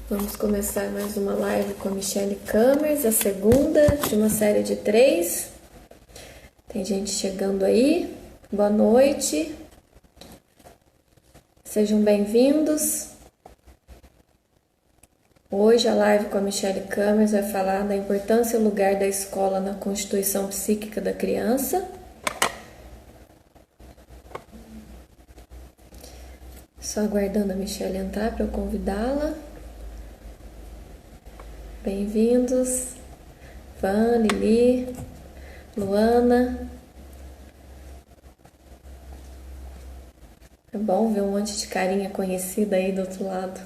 Vamos começar mais uma live com a Michelle Kamers, a segunda de uma série de 3. Tem gente chegando aí. Boa noite. Sejam bem-vindos. Hoje a live com a Michelle Kamers vai falar da importância e lugar da escola na constituição psíquica da criança. Só aguardando a Michelle entrar para eu convidá-la. Bem-vindos. Van, Lili, Luana. É bom ver um monte de carinha conhecida aí do outro lado.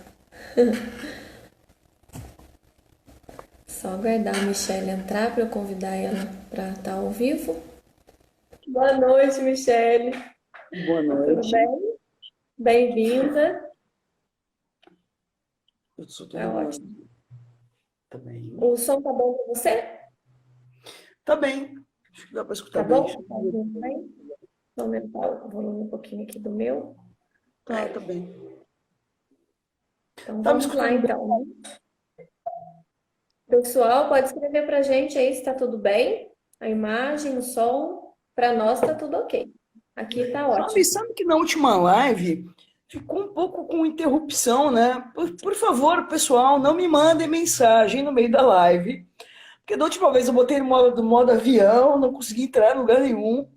Só aguardar a Michelle entrar para eu convidar ela para estar ao vivo. Boa noite, Michelle. Boa Tudo noite. bem? Bem-vinda. Eu só tô Tá enrolando ótimo. também. O som tá bom para você? Tá bem. Acho que dá para escutar Tá bem. bom? Tá ouvindo bem? Vou aumentar o volume um pouquinho aqui do meu. Tá Aí. bem. Então Tá me vamos lá escutando bem? então. Pessoal, pode escrever para a gente aí se está tudo bem. A imagem, o som. Para nós tá tudo ok. Aqui tá ótimo. Sabe que na última live ficou um pouco com interrupção, né? Por favor, pessoal, não me mandem mensagem no meio da live. Porque da última vez eu botei no modo avião, não consegui entrar em lugar nenhum.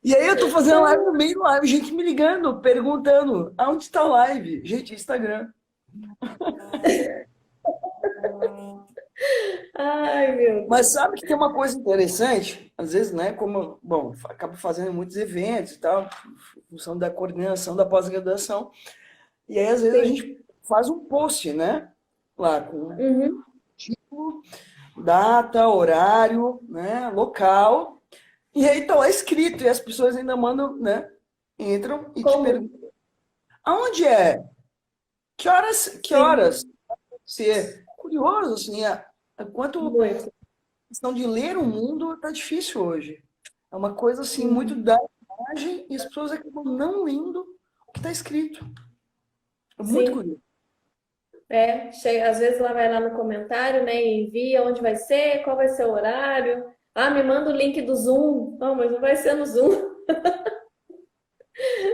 E aí eu tô fazendo live no meio da live, gente me ligando, perguntando aonde está a live. Gente, Instagram. Ai, meu Mas Deus. sabe que tem uma coisa interessante, às vezes, né, como, bom, acabo fazendo muitos eventos e tal, em função da coordenação da pós-graduação, e aí às vezes a Sim. gente faz um post, né, lá com Uhum. título, data, horário, né, local, e aí tá lá escrito, e as pessoas ainda mandam, né, entram e te Como? perguntam, aonde é? Que horas, que Sim, horas? Se é curioso, assim, quanto muito. questão de ler o mundo tá difícil hoje. É uma coisa assim muito Uhum. da imagem e as pessoas acabam não lendo o que está escrito. É muito Sim. curioso. Às vezes ela vai lá no comentário, né, e envia onde vai ser, qual vai ser o horário. Ah, me manda o link do Zoom. Não, mas não vai ser no Zoom.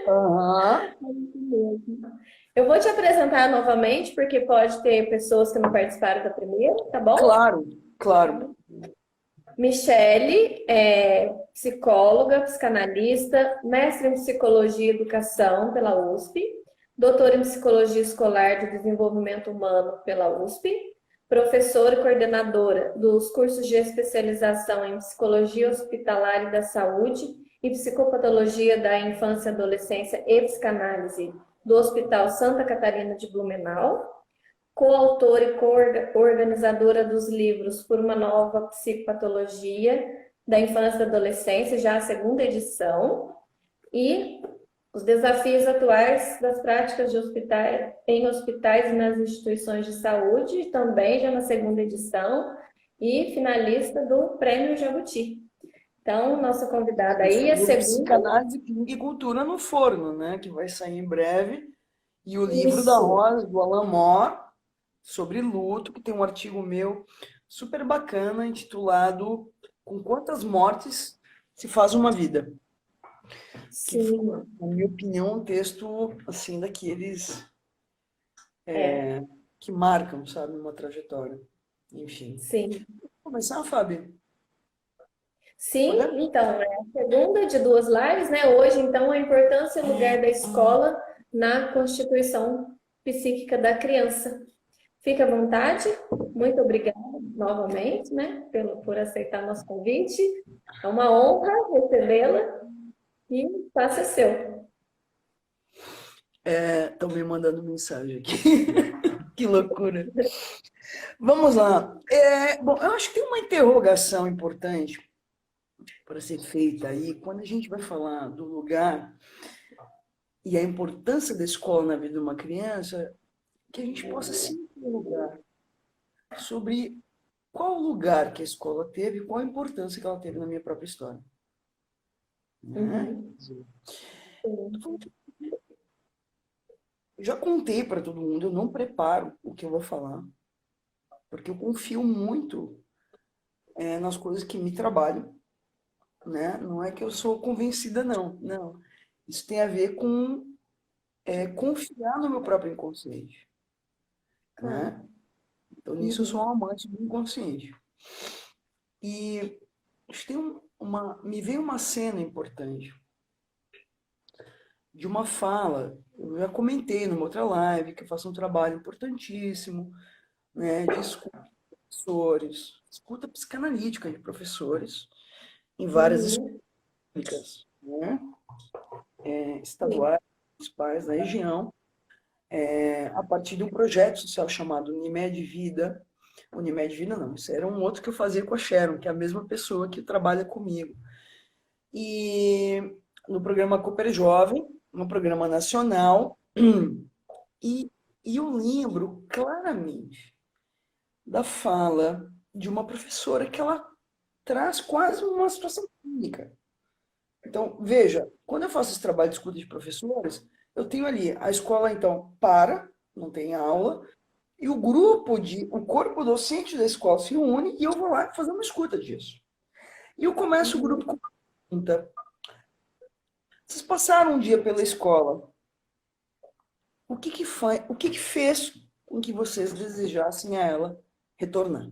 Aham. Eu vou te apresentar novamente, porque pode ter pessoas que não participaram da primeira, tá bom? Claro, claro. Michele é psicóloga, psicanalista, mestre em psicologia e educação pela USP, doutora em psicologia escolar de desenvolvimento humano pela USP, professora e coordenadora dos cursos de especialização em psicologia hospitalar e da saúde e psicopatologia da infância e adolescência e psicanálise do Hospital Santa Catarina de Blumenau, coautora e coorganizadora dos livros Por uma Nova Psicopatologia da Infância e da Adolescência, já a segunda edição, e os desafios atuais das práticas de hospitais, em hospitais e nas instituições de saúde, também já na segunda edição, e finalista do Prêmio Jabuti. Então, nossa convidada aí é Do segunda. Psicanálise Clínica e Cultura no Forno, né? Que vai sair em breve. E o livro da Isso. Rosa, do Alan Moore, sobre luto, que tem um artigo meu super bacana, intitulado Com quantas mortes se faz uma vida? Que foi, Sim, na minha opinião, um texto assim daqueles é, que marcam, sabe, uma trajetória. Enfim. sim. Começar, Fábio? Sim, Podemos? então, é a segunda de duas lives, né? Hoje, então, a importância e o lugar da escola na constituição psíquica da criança. Fique à vontade, muito obrigada novamente, né, por aceitar nosso convite. É uma honra recebê-la e o espaço é seu. Estão me mandando mensagem aqui. Que loucura. Vamos lá. Bom, eu acho que tem uma interrogação importante para ser feita aí, quando a gente vai falar do lugar e a importância da escola na vida de uma criança, que a gente possa sim ter um lugar sobre qual o lugar que a escola teve, qual a importância que ela teve na minha própria história. Né? Uhum. Sim. já contei para todo mundo, eu não preparo o que eu vou falar, porque eu confio muito nas coisas que me trabalham, né? Não é que eu sou convencida, não. Não. Isso tem a ver com confiar no meu próprio inconsciente, Tá. né? Então, nisso eu sou Uhum. um amante do inconsciente. E acho que me veio uma cena importante de uma fala. Eu já comentei numa outra live que eu faço um trabalho importantíssimo, né, de escuta de professores, escuta psicanalítica de professores em várias Uhum. escolas, né, Sim. estaduais, municipais da região, a partir de um projeto social chamado Unimed Vida. Unimed Vida não, isso era um outro que eu fazia com a Sharon, que é a mesma pessoa que trabalha comigo. E no programa Cooper Jovem, no programa nacional, e, e eu lembro claramente da fala de uma professora que ela traz quase uma situação clínica. Então, veja, quando eu faço esse trabalho de escuta de professores, eu tenho ali a escola, então, não tem aula, e o corpo docente da escola se une e eu vou lá fazer uma escuta disso. E eu começo o grupo Uhum. com uma pergunta. Vocês passaram um dia pela escola. O que que fez com que vocês desejassem a ela retornar?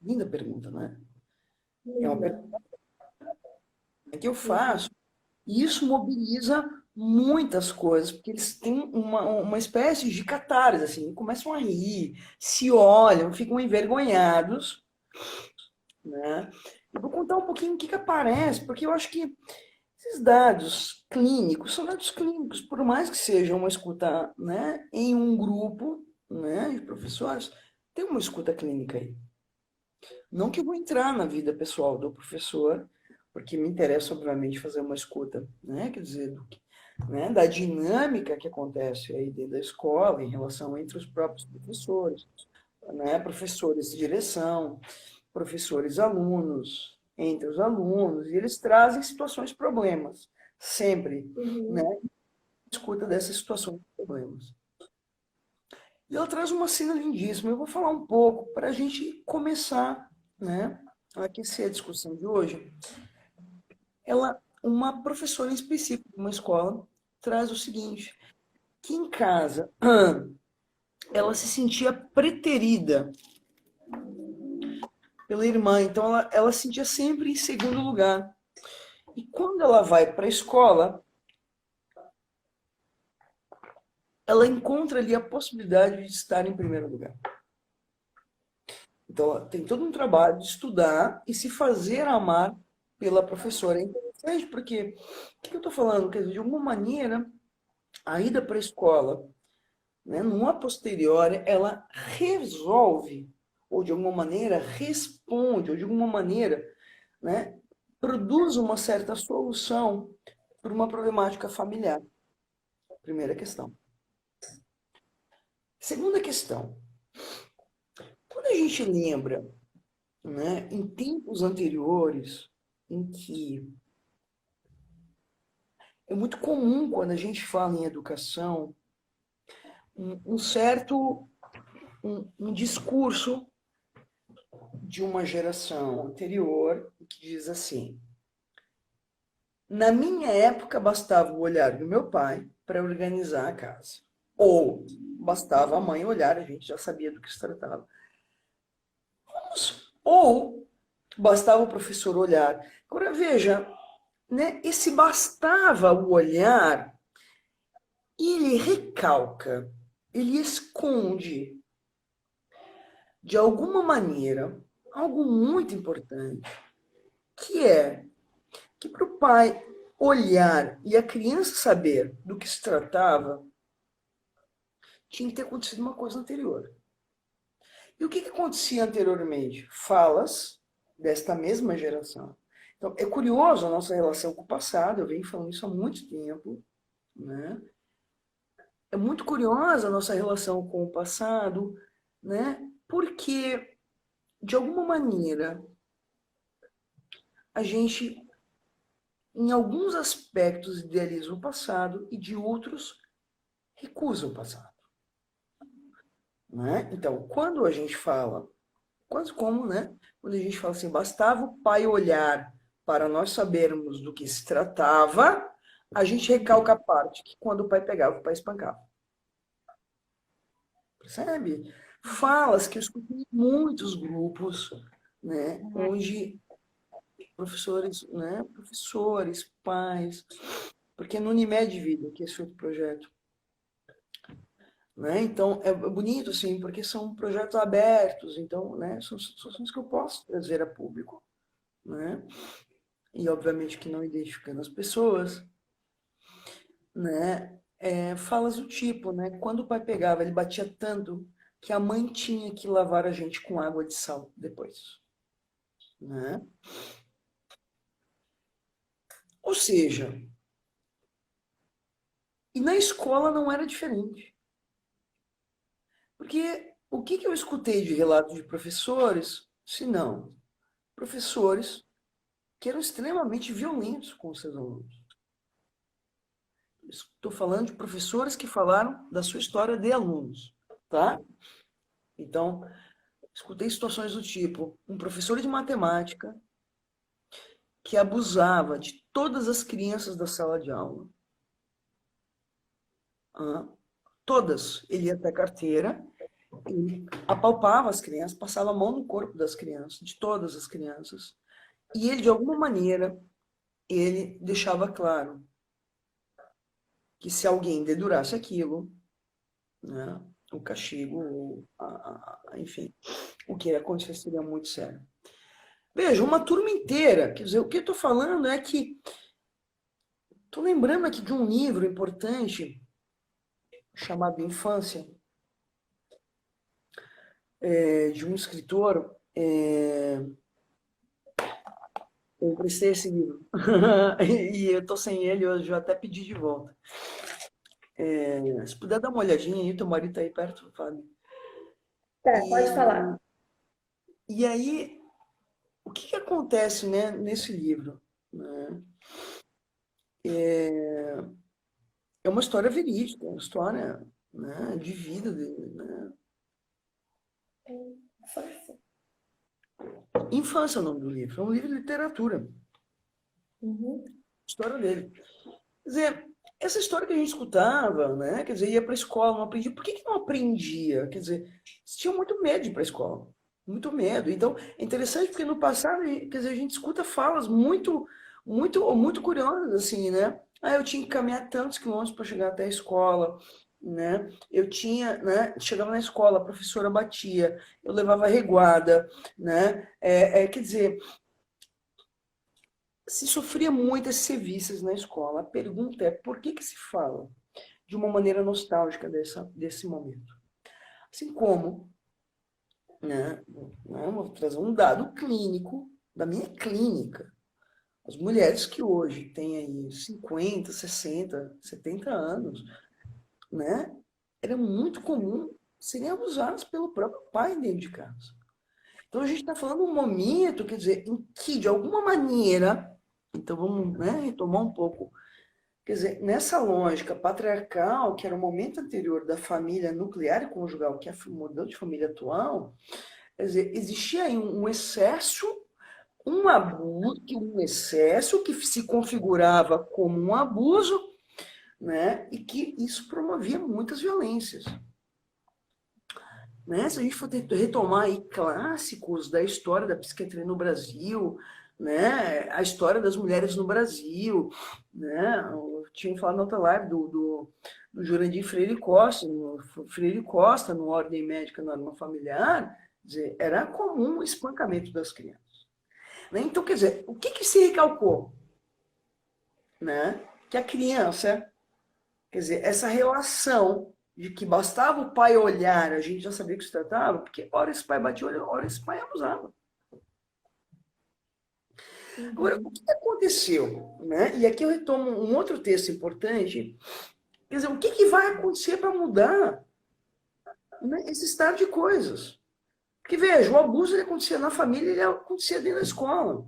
Linda pergunta, não é? É uma pergunta Uhum. que eu faço Uhum. e isso mobiliza muitas coisas, porque eles têm uma espécie de catarse, assim, começam a rir, se olham, ficam envergonhados, né? Eu vou contar um pouquinho o que que aparece, porque eu acho que esses dados clínicos são dados clínicos, por mais que seja uma escuta, né, em um grupo, né, de professores, tem uma escuta clínica aí. Não que eu vou entrar na vida pessoal do professor, porque me interessa, obviamente, fazer uma escuta, né, quer dizer, né, da dinâmica que acontece aí dentro da escola em relação entre os próprios professores, né, professores de direção, professores alunos, entre os alunos, e eles trazem situações problemas, sempre, né, Uhum. escuta dessas situações de problemas. E ela traz uma cena lindíssima. Eu vou falar um pouco para a gente começar, né, a aquecer a discussão de hoje. Uma professora em específico de uma escola, traz o seguinte, que em casa ela se sentia preterida pela irmã, então ela se sentia sempre em segundo lugar. E quando ela vai para a escola, ela encontra ali a possibilidade de estar em primeiro lugar. Então, ela tem todo um trabalho de estudar e se fazer amar pela professora. É interessante porque, o que eu estou falando? Quer dizer, de alguma maneira, a ida para a escola, né, numa posteriori, ela resolve, ou de alguma maneira responde, ou de alguma maneira, né, produz uma certa solução para uma problemática familiar. Primeira questão. Segunda questão. Quando a gente lembra, né, em tempos anteriores, em que é muito comum quando a gente fala em educação, um certo um discurso de uma geração anterior que diz assim: na minha época bastava o olhar do meu pai para organizar a casa. Ou bastava a mãe olhar, a gente já sabia do que se tratava. Ou bastava o professor olhar. Agora veja, né, esse bastava o olhar, ele recalca, ele esconde, de alguma maneira, algo muito importante, que é que para o pai olhar e a criança saber do que se tratava, tinha que ter acontecido uma coisa anterior. E o que, que acontecia anteriormente? Falas desta mesma geração. Então, é curioso a nossa relação com o passado, eu venho falando isso há muito tempo, né? É muito curiosa a nossa relação com o passado, né? Porque, de alguma maneira, a gente, em alguns aspectos, idealiza o passado e de outros recusa o passado. Né? Então, quando a gente fala, quase como, né? Quando a gente fala assim, bastava o pai olhar para nós sabermos do que se tratava, a gente recalca a parte que quando o pai pegava, o pai espancava. Percebe? Falas que eu escutei em muitos grupos, né? Onde professores, né? Professores, pais, porque no Unimed Vida, que é esse outro projeto, né? Então, é bonito, assim, porque são projetos abertos, então, né? São situações que eu posso trazer a público, né? E, obviamente, que não identificando as pessoas, né? Falas do tipo, né? Quando o pai pegava, ele batia tanto que a mãe tinha que lavar a gente com água de sal depois, né? Ou seja, e na escola não era diferente. Porque o que eu escutei de relatos de professores, se não, professores que eram extremamente violentos com os seus alunos. Estou falando de professores que falaram da sua história de alunos, tá? Então, escutei situações do tipo, um professor de matemática que abusava de todas as crianças da sala de aula. Todas. Ele ia até carteira, ele apalpava as crianças, passava a mão no corpo das crianças, de todas as crianças. E ele, de alguma maneira, ele deixava claro que se alguém dedurasse aquilo, né, o castigo, enfim, o que ia acontecer seria muito sério. Veja, uma turma inteira, quer dizer, o que eu estou falando é que, estou lembrando aqui de um livro importante, chamado Infância, de um escritor, eu emprestei esse livro, e eu estou sem ele hoje, eu até pedi de volta. Se puder dar uma olhadinha aí, teu marido está aí perto, Fábio. Tá, pode E, falar. e aí, o que acontece, né, nesse livro? Né? É uma história verídica, uma história, né, de vida dele. Né? Infância é o nome do livro, é um livro de literatura, Uhum. história dele. Quer dizer, essa história que a gente escutava, né, quer dizer, ia para a escola, não aprendia. Por que não aprendia? Quer dizer, tinha muito medo de ir para a escola, muito medo. Então, é interessante porque no passado, quer dizer, a gente escuta falas muito curiosas, assim, né? Ah, eu tinha que caminhar tantos quilômetros para chegar até a escola, né? Eu tinha, né? Chegava na escola, a professora batia, eu levava reguada, né? Quer dizer, se sofria muitas sevices na escola. A pergunta é, por que se fala de uma maneira nostálgica desse momento? Assim como, né, vou trazer um dado clínico da minha clínica. As mulheres que hoje têm aí 50, 60, 70 anos, né, era muito comum serem abusadas pelo próprio pai dentro de casa. Então a gente está falando de um momento, quer dizer, em que, de alguma maneira, então vamos, né, retomar um pouco. Quer dizer, nessa lógica patriarcal, que era o momento anterior da família nuclear e conjugal, que é o modelo de família atual, quer dizer, existia aí um excesso, um abuso, um excesso que se configurava como um abuso, né? E que isso promovia muitas violências. Né? Se a gente for retomar aí clássicos da história da psiquiatria no Brasil, né? A história das mulheres no Brasil, né? Eu tinha falado na outra live do Jurandir Freire Costa, no Ordem Médica Norma Familiar, dizer, era comum o espancamento das crianças. Né? Então, quer dizer, o que se recalcou? Né? Que a criança, quer dizer, essa relação de que bastava o pai olhar, a gente já sabia que se tratava, porque hora esse pai batia, hora esse pai abusava. Agora, o que aconteceu? Né? E aqui eu retomo um outro texto importante. Quer dizer, o que vai acontecer para mudar, né, esse estado de coisas? Porque, veja, o abuso ele acontecia na família, ele acontecia dentro da escola.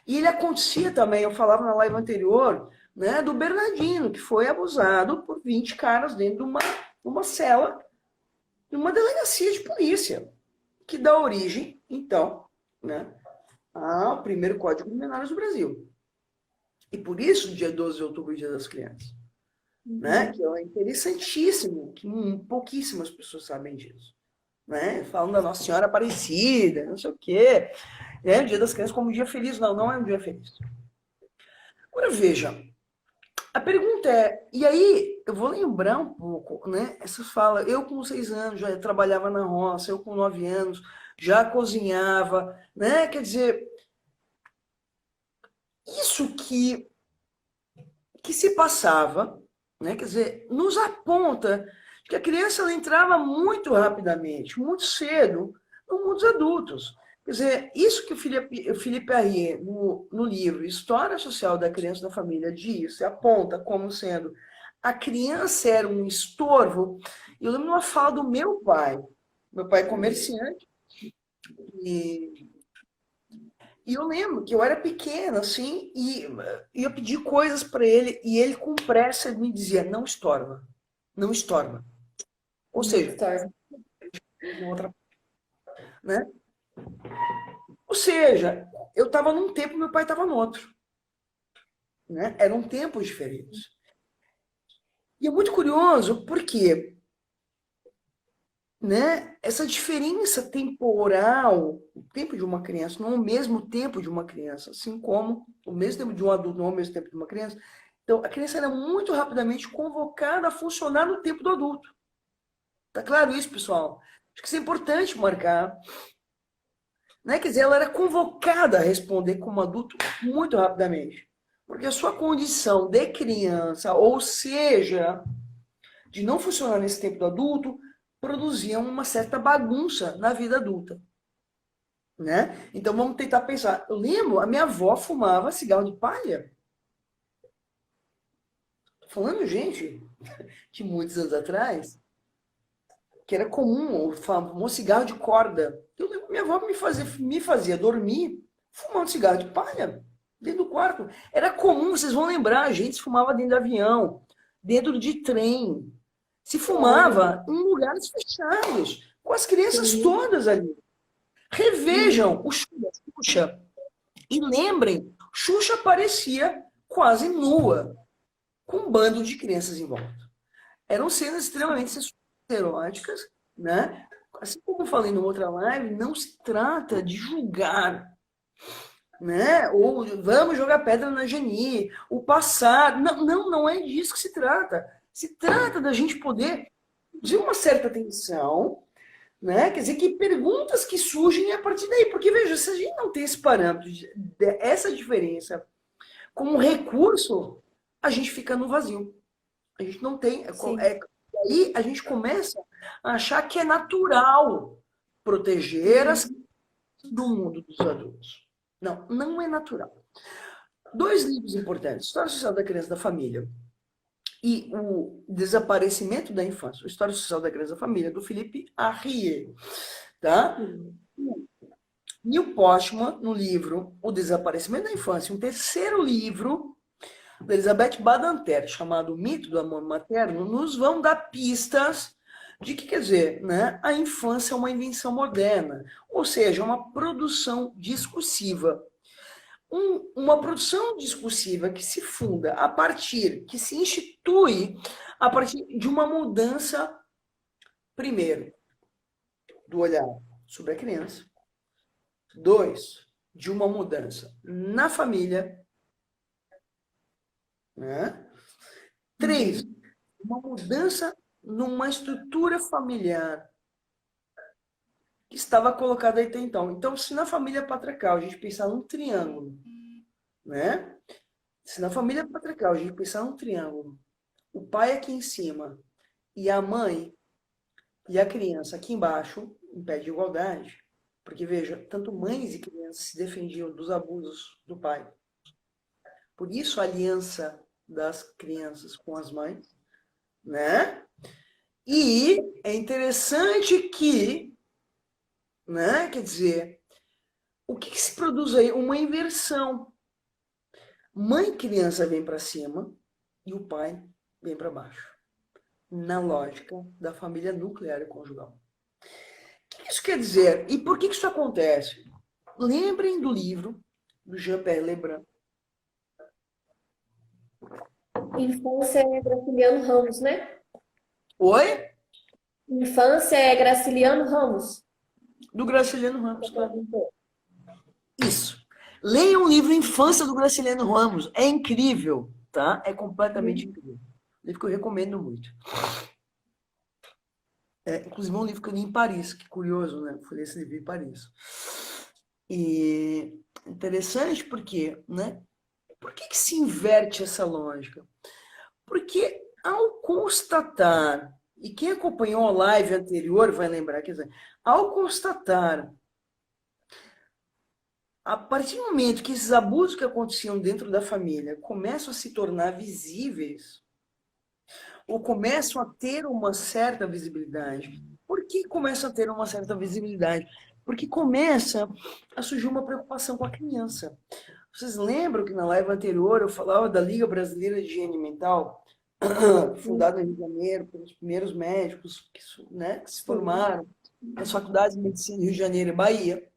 E ele acontecia também, eu falava na live anterior, né, do Bernardino, que foi abusado por 20 caras dentro de uma cela, de uma delegacia de polícia, que dá origem, então, né, ao primeiro Código de Menores do Brasil. E por isso, dia 12 de outubro, Dia das Crianças. Né? Que é interessantíssimo, que pouquíssimas pessoas sabem disso. Né? Falam da Nossa Senhora Aparecida, não sei o quê. Né? O Dia das Crianças como um dia feliz. Não, não é um dia feliz. Agora, veja, a pergunta é, e aí eu vou lembrar um pouco, né? Essa fala, eu com 6 anos já trabalhava na roça, eu com 9 anos já cozinhava, né? Quer dizer, isso que se passava, né? Quer dizer, nos aponta que a criança ela entrava muito rapidamente, muito cedo, no mundo dos adultos. Quer dizer, isso que o Felipe Arrie, no livro História Social da Criança e da Família, diz, aponta como sendo a criança era um estorvo. Eu lembro de uma fala do meu pai. Meu pai é comerciante, e eu lembro que eu era pequena, assim, e eu pedi coisas para ele, e ele, com pressa, me dizia: não estorva, não estorva. Ou seja, outra, né? Ou seja, eu estava num tempo, meu pai estava no outro. Né? Eram tempos diferentes. E é muito curioso porque, né, essa diferença temporal, o tempo de uma criança não é o mesmo tempo de uma criança, assim como o mesmo tempo de um adulto não é o mesmo tempo de uma criança. Então, a criança era muito rapidamente convocada a funcionar no tempo do adulto. Tá claro isso, pessoal? Acho que isso é importante marcar. Né? Quer dizer, ela era convocada a responder como adulto muito rapidamente. Porque a sua condição de criança, ou seja, de não funcionar nesse tempo do adulto, produzia uma certa bagunça na vida adulta. Né? Então vamos tentar pensar. Eu lembro, a minha avó fumava cigarro de palha. Tô falando, gente, de muitos anos atrás, que era comum, um cigarro de corda. Eu lembro que minha avó me fazia dormir fumando cigarro de palha dentro do quarto. Era comum, vocês vão lembrar, a gente fumava dentro de avião, dentro de trem. Se fumava em lugares fechados, com as crianças todas ali. Revejam o Xuxa e lembrem, Xuxa aparecia quase nua, com um bando de crianças em volta. Eram cenas extremamente eróticas, né? Assim como eu falei numa outra live, não se trata de julgar, né? Ou vamos jogar pedra na Geni, o passado. Não, não, não é disso que se trata. Se trata da gente poder de uma certa atenção, né? Quer dizer, que perguntas que surgem a partir daí. Porque, veja, se a gente não tem esse parâmetro, essa diferença como recurso, a gente fica no vazio. A gente não tem. Aí a gente começa a achar que é natural proteger as do mundo dos adultos. Não, não é natural. 2 livros importantes: História Social da Criança e da Família e o Desaparecimento da Infância. História Social da Criança e da Família, do Felipe Arrie. Tá? Neil Postman, no livro O Desaparecimento da Infância, um terceiro livro da Elizabeth Badinter, chamado O Mito do Amor Materno, nos vão dar pistas de que, quer dizer, né, a infância é uma invenção moderna, ou seja, uma produção discursiva. Uma produção discursiva que se funda a partir, que se institui a partir de uma mudança, primeiro, do olhar sobre a criança, 2, de uma mudança na família, né? 3, uma mudança numa estrutura familiar que estava colocada até então. Então, se na família patriarcal a gente pensar num triângulo, né? Se na família patriarcal a gente pensar num triângulo, o pai aqui em cima e a mãe e a criança aqui embaixo, em pé de igualdade, porque veja, tanto mães e crianças se defendiam dos abusos do pai. Por isso a aliança das crianças com as mães, né? E é interessante que, né, quer dizer, o que se produz aí? Uma inversão. Mãe e criança vem para cima e o pai vem para baixo. Na lógica da família nuclear e conjugal. O que isso quer dizer? E por que isso acontece? Lembrem do livro do Jean-Pierre Lebrun. Infância é Graciliano Ramos, né? Oi? Infância é Graciliano Ramos. Do Graciliano Ramos, claro. Isso. Leiam o livro Infância do Graciliano Ramos. É incrível, tá? É completamente incrível. Livro que eu recomendo muito. Inclusive é um livro que eu li em Paris, que curioso, né? Eu fui ler esse livro em Paris. E interessante porque, né? Por que se inverte essa lógica? Porque ao constatar, e quem acompanhou a live anterior vai lembrar, quer dizer, ao constatar, a partir do momento que esses abusos que aconteciam dentro da família começam a se tornar visíveis, ou começam a ter uma certa visibilidade. Por que começam a ter uma certa visibilidade? Porque começa a surgir uma preocupação com a criança. Vocês lembram que na live anterior eu falava da Liga Brasileira de Higiene Mental, fundada no Rio de Janeiro pelos primeiros médicos que se formaram nas faculdades de medicina do Rio de Janeiro e Bahia.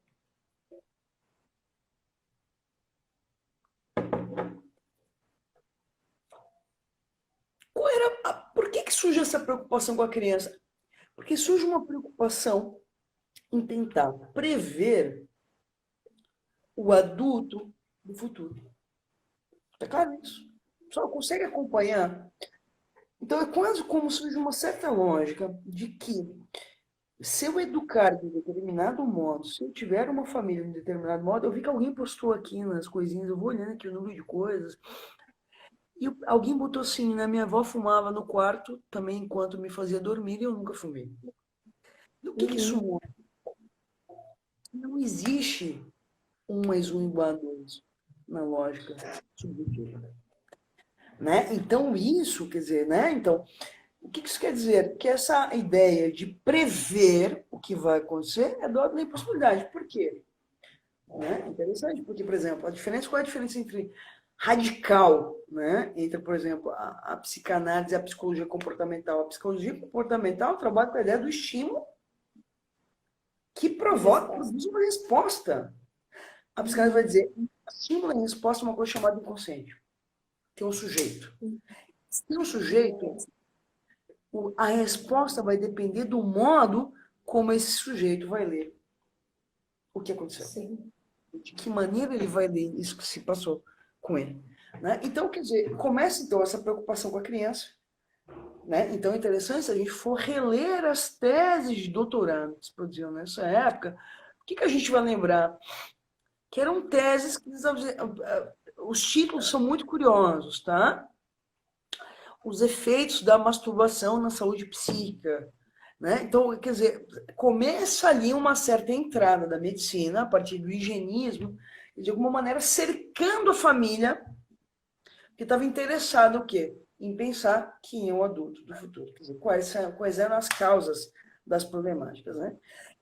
Por que surge essa preocupação com a criança? Porque surge uma preocupação em tentar prever o adulto do futuro. Tá claro isso? Só consegue acompanhar? Então é quase como surge uma certa lógica de que se eu educar de determinado modo, se eu tiver uma família de determinado modo, eu vi que alguém postou aqui nas coisinhas, eu vou olhando aqui o número de coisas, e alguém botou assim, né? Minha avó fumava no quarto também enquanto me fazia dormir e eu nunca fumei. E o que isso mostra? Não existe 1 mais 1 igual a 2 na lógica subjetiva. Né? Então, isso quer dizer, né? Então, o que isso quer dizer? Que essa ideia de prever o que vai acontecer é da ordem da impossibilidade. Por quê? Né? Interessante, porque, por exemplo, qual é a diferença entre radical, né? Entre, por exemplo, a psicanálise e a psicologia comportamental. A psicologia comportamental trabalha com a ideia do estímulo que provoca, produz uma resposta. A psicanálise vai dizer, estímulo e resposta é uma coisa chamada inconsciente. Tem um sujeito. Se tem um sujeito, a resposta vai depender do modo como esse sujeito vai ler o que aconteceu. Sim. De que maneira ele vai ler isso que se passou com ele. Né? Então, quer dizer, começa então essa preocupação com a criança. Né? Então é interessante se a gente for reler as teses de doutorado que se produziam nessa época, o que a gente vai lembrar? Que eram teses que os títulos são muito curiosos, tá? Os efeitos da masturbação na saúde psíquica. Né? Então, quer dizer, começa ali uma certa entrada da medicina, a partir do higienismo, de alguma maneira cercando a família, que estava interessada o quê? Em pensar quem é o adulto do futuro. Quer dizer, quais eram as causas das problemáticas. Né?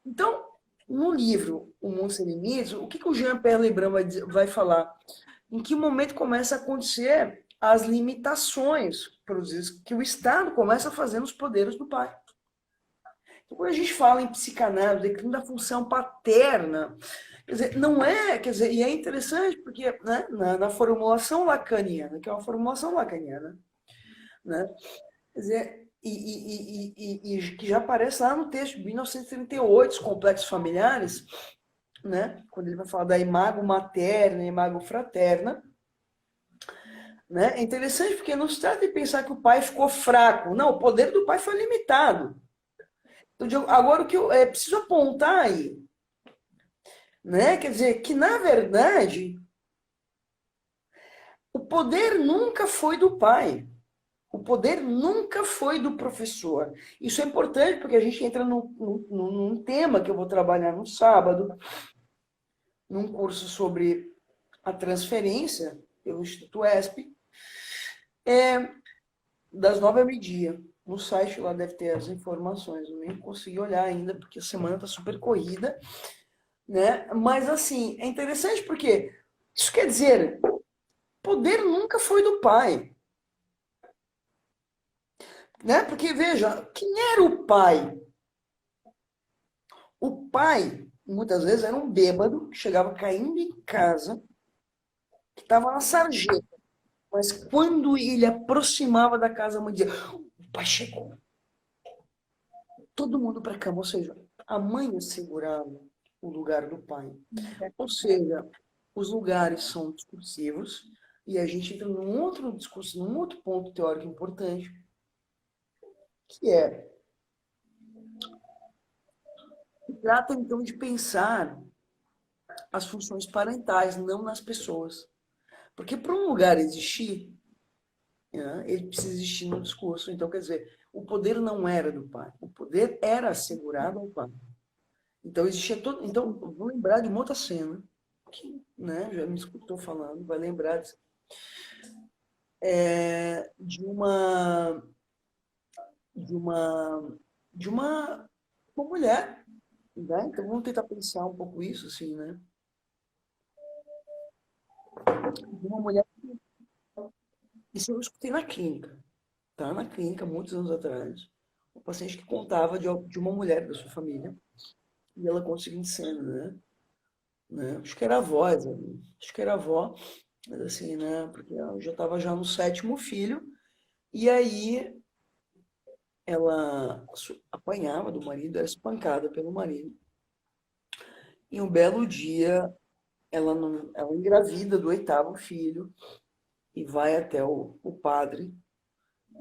Então, no livro O Mundo Sem Limites, o que o Jean-Pierre Lebrun vai falar? Em que momento começa a acontecer as limitações que o Estado começa a fazer nos poderes do pai. Então, quando a gente fala em psicanálise, declínio da função paterna, quer dizer, não é, quer dizer, e é interessante porque né, na formulação lacaniana, que é uma formulação lacaniana, né, quer dizer, e que já aparece lá no texto de 1938, os complexos familiares, né, quando ele vai falar da imago materna e imago fraterna, né, é interessante porque não se trata de pensar que o pai ficou fraco, não, o poder do pai foi limitado. Então, agora, o que eu preciso apontar aí, né? Quer dizer, que na verdade, o poder nunca foi do pai. O poder nunca foi do professor. Isso é importante porque a gente entra num tema que eu vou trabalhar no sábado, num curso sobre a transferência pelo Instituto ESP, das 9 ao meio-dia. No site lá deve ter as informações. Eu nem consegui olhar ainda, porque a semana está super corrida. Né? Mas, assim, é interessante porque isso quer dizer, poder nunca foi do pai. Né? Porque, veja, quem era o pai? O pai, muitas vezes, era um bêbado que chegava caindo em casa, que estava na sarjeta. Mas quando ele aproximava da casa, a mãe dizia: o pai chegou. Todo mundo para a cama. Ou seja, a mãe assegurava o lugar do pai. Ou seja, os lugares são discursivos e a gente entra num outro discurso, num outro ponto teórico importante, que é, trata então de pensar as funções parentais, não nas pessoas. Porque para um lugar existir, né, ele precisa existir no discurso. Então, quer dizer, o poder não era do pai, o poder era assegurado ao pai. Então, existia todo. Então, eu vou lembrar de uma outra cena, que, né, já me escutou falando, vai lembrar de uma. De uma. De uma mulher. Né? Então, vamos tentar pensar um pouco isso, assim, né? De uma mulher. Isso eu escutei na clínica. Tá? Na clínica, muitos anos atrás. Um paciente que contava de uma mulher da sua família. E ela conseguiu em cena, né? Acho que era a avó, acho que era a avó, mas assim, né? Porque ela já estava já no sétimo filho. E aí ela apanhava do marido, era espancada pelo marido. E um belo dia, ela, não, ela engravida do oitavo filho e vai até o padre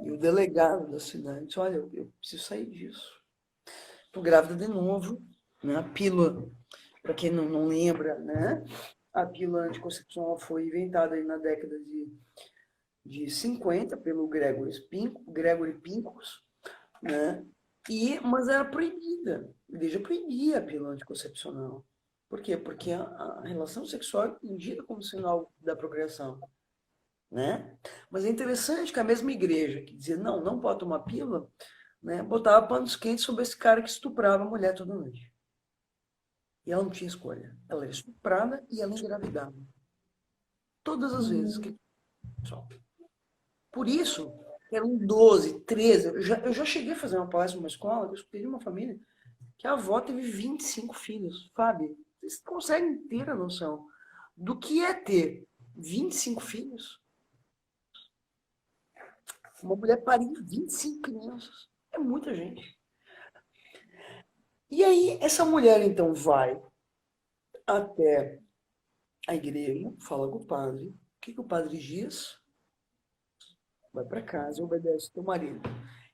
e o delegado da cidade diz: olha, eu preciso sair disso. Estou grávida de novo, né? A pílula, para quem não lembra, né? A pílula anticoncepcional foi inventada aí na década de 50 pelo Gregory Pincus, né? Mas era proibida. A igreja proibia a pílula anticoncepcional. Por quê? Porque a relação sexual é entendida como sinal da procriação, né? Mas é interessante que a mesma igreja que dizia não pode tomar pílula, né, botava panos quentes sobre esse cara que estuprava a mulher toda noite. E ela não tinha escolha. Ela era estuprada e ela engravidava. Todas as vezes que... Por isso, eram 12, 13. Eu já cheguei a fazer uma palestra numa escola, eu escutei de uma família que a avó teve 25 filhos. Fábio, vocês conseguem ter a noção do que é ter 25 filhos? Uma mulher parindo 25 crianças. É muita gente. E aí, essa mulher, então, vai até a igreja, fala com o padre. O que o padre diz? Vai para casa, obedece teu marido.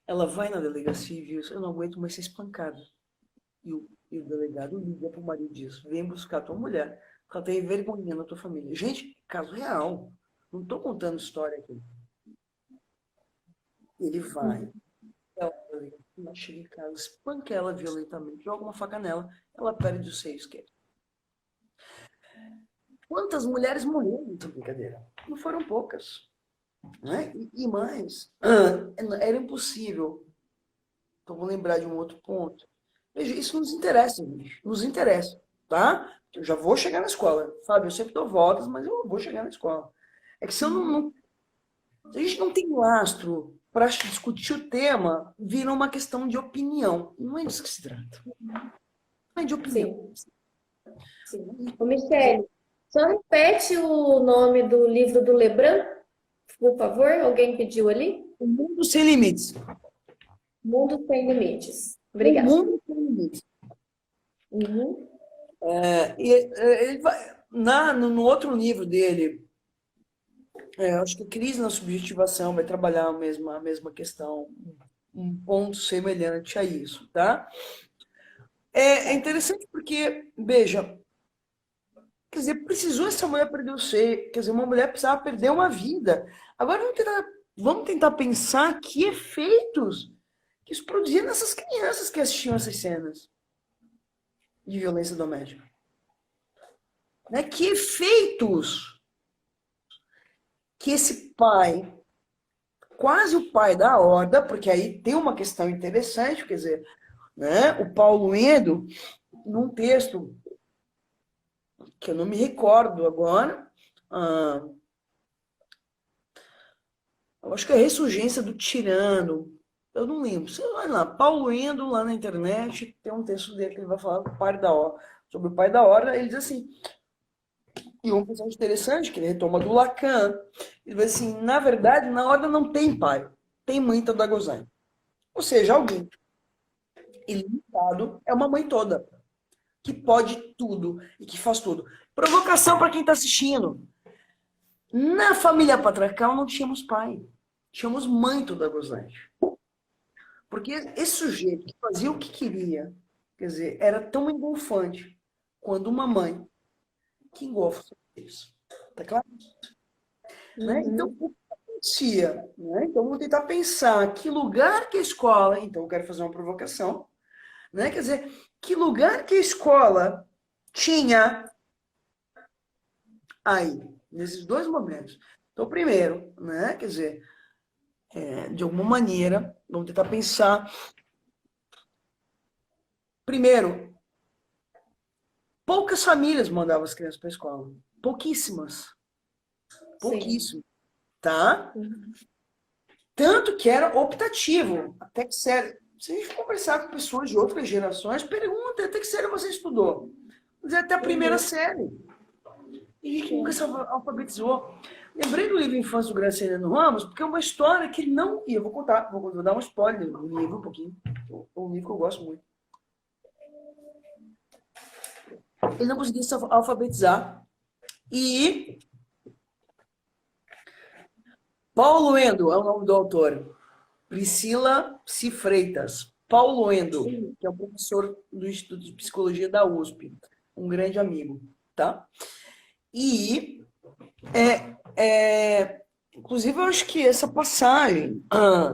Ela vai na delegacia e diz: eu não aguento mais ser espancada. E o delegado liga para o marido e diz: vem buscar tua mulher, porque ela tem vergonha na tua família. Gente, caso real. Não estou contando história aqui. Ele vai, ela chega em casa, espanca ela violentamente, joga uma faca nela, ela perde os seios que é. Quantas mulheres morreram nessa brincadeira? Não foram poucas. Né? E mais, era impossível. Então, vou lembrar de um outro ponto. Veja, isso nos interessa, gente. Nos interessa, tá? Eu já vou chegar na escola. Fábio, eu sempre dou voltas, mas eu vou chegar na escola. É que se eu se a gente não tem lastro para discutir o tema, vira uma questão de opinião. Não é disso que se trata. Não é de opinião. Sim, sim. Ô, Michele, só repete o nome do livro do Lebrun, por favor. Alguém pediu ali? O mundo sem limites. Mundo Sem Limites. O Obrigada. mundo sem limites. Uhum. Ele vai, no outro livro dele, acho que Crise na Subjetivação vai trabalhar a mesma questão, um ponto semelhante a isso, tá? É interessante porque, veja, quer dizer, precisou essa mulher perder o seio, quer dizer, uma mulher precisava perder uma vida. Agora vamos tentar pensar que efeitos que isso produzia nessas crianças que assistiam essas cenas de violência doméstica. Né? Que efeitos que esse pai, quase o pai da horda, porque aí tem uma questão interessante, quer dizer, né? O Paulo Endo, num texto que eu não me recordo agora, Eu acho que é a ressurgência do tirano. Eu não lembro. Você vai lá, Paulo Endo, lá na internet, tem um texto dele que ele vai falar do pai da hora. Sobre o pai da hora, ele diz assim, e uma coisa interessante, que ele retoma do Lacan, ele diz assim, na verdade, na hora não tem pai, tem mãe toda gozando. Ou seja, alguém ilimitado é uma mãe toda, que pode tudo e que faz tudo. Provocação para quem está assistindo. Na família patriarcal não tínhamos pai, tínhamos mãe toda gozante. Porque esse sujeito que fazia o que queria, quer dizer, era tão engolfante quanto uma mãe que engolfa seus filhos. Tá claro? Né? Então, Uhum. o que acontecia? Né? Então, vamos tentar pensar que lugar que a escola. Então, eu quero fazer uma provocação. Né? Quer dizer, que lugar que a escola tinha aí, nesses dois momentos. Então, primeiro, né? Quer dizer, de alguma maneira, vamos tentar pensar. Primeiro, poucas famílias mandavam as crianças para a escola. Pouquíssimas. Sim. Pouquíssimo. Tá? Uhum. Tanto que era optativo. Até que série. Se a gente conversar com pessoas de outras gerações, pergunta até que série você estudou. Mas até a primeira Uhum. série. E a gente nunca se Sim. alfabetizou. Lembrei do livro Infância do Graciliano Ramos, porque é uma história que ele não. E eu vou contar, vou dar um spoiler do livro um pouquinho. É um livro que eu gosto muito. Ele não conseguia se alfabetizar. E Paulo Endo é o nome do autor. Priscila Freitas. Paulo Endo, Uhum. que é um professor do Instituto de Psicologia da USP. Um grande amigo, tá? E inclusive, eu acho que essa passagem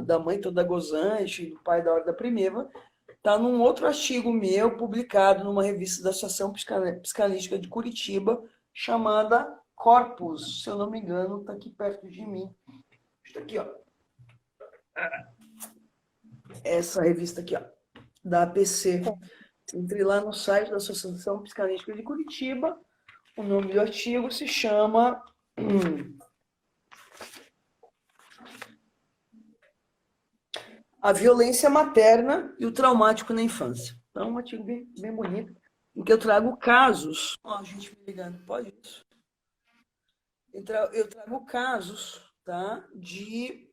da mãe toda gozante e do pai da hora da primeva está num outro artigo meu publicado numa revista da Associação Psicanalítica de Curitiba chamada Corpus, se eu não me engano, está aqui perto de mim. Está aqui, ó. Essa revista aqui, ó, da APC. Entre lá no site da Associação Psicanalítica de Curitiba. O nome do artigo se chama A Violência Materna e o Traumático na Infância. Então, é um artigo bem bonito, em que eu trago casos. Ó, a gente me ligando, pode isso? Eu trago casos, tá, de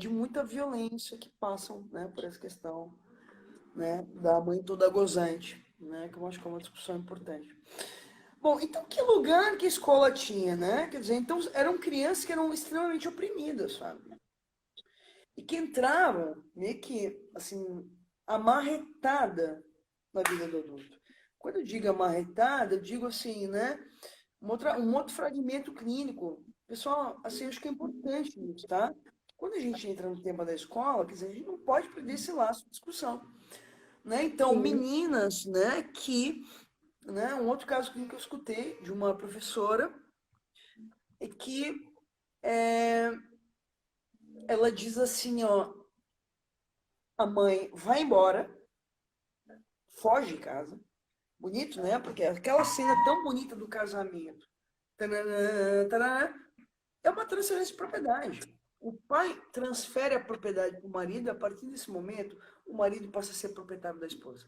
muita violência que passam, né, por essa questão, né, da mãe toda gozante, né, que eu acho que é uma discussão importante. Bom, então que lugar que a escola tinha, né? Quer dizer, então eram crianças que eram extremamente oprimidas, sabe? E que entravam meio que, assim, amarretada na vida do adulto. Quando eu digo amarretada, eu digo assim, né? Um outro fragmento clínico. Pessoal, assim, acho que é importante isso, tá? Quando a gente entra no tema da escola, quer dizer, a gente não pode perder esse laço de discussão. Né? Então, Sim. meninas, né, um outro caso que eu escutei de uma professora é que ela diz assim, ó, a mãe vai embora, foge de casa, bonito, né? Porque aquela cena tão bonita do casamento, taranã, taranã, é uma transferência de propriedade. O pai transfere a propriedade para o marido, e a partir desse momento, o marido passa a ser proprietário da esposa.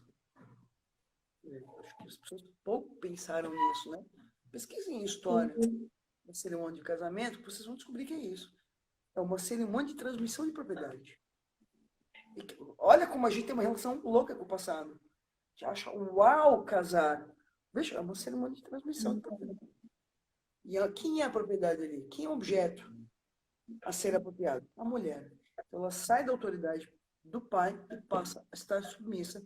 Acho que as pessoas pouco pensaram nisso, né? Pesquisem história Uhum. da cerimônia de casamento, vocês vão descobrir que é isso. É uma cerimônia de transmissão de propriedade. E olha como a gente tem uma relação louca com o passado. A gente acha, uau, casar. Veja, é uma cerimônia de transmissão de propriedade. E quem é a propriedade ali? Quem é o objeto a ser apropriado? A mulher. Então, ela sai da autoridade do pai e passa a estar submissa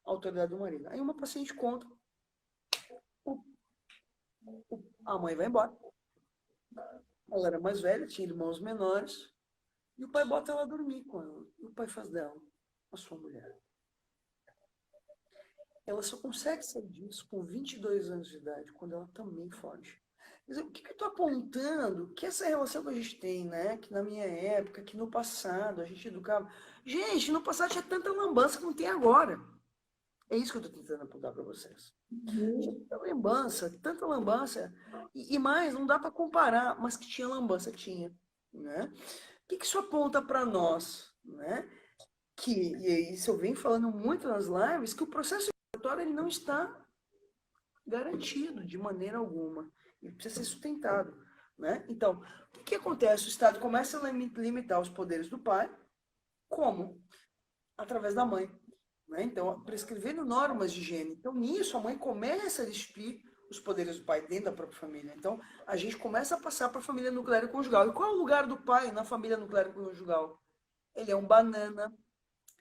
à autoridade do marido. Aí uma paciente conta, a mãe vai embora. Ela era mais velha, tinha irmãos menores, e o pai bota ela a dormir com ela. E o pai faz dela a sua mulher. Ela só consegue sair disso com 22 anos de idade, quando ela também foge. Quer dizer, o que eu estou apontando? Que essa relação que a gente tem, né? Que na minha época, que no passado a gente educava. Gente, no passado tinha tanta lambança que não tem agora. É isso que eu estou tentando apontar para vocês. Tinha Uhum. tanta lambança, e mais, não dá para comparar, mas que tinha lambança, tinha. né? O que isso aponta para nós, né? E isso eu venho falando muito nas lives, que o processo migratório ele não está garantido de maneira alguma. Ele precisa ser sustentado, né? Então, o que acontece? O Estado começa a limitar os poderes do pai, como? Através da mãe, né? Então, prescrevendo normas de higiene. Então, nisso, a mãe começa a despir os poderes do pai dentro da própria família. Então, a gente começa a passar para a família nuclear e conjugal. E qual é o lugar do pai na família nuclear e conjugal? Ele é um banana,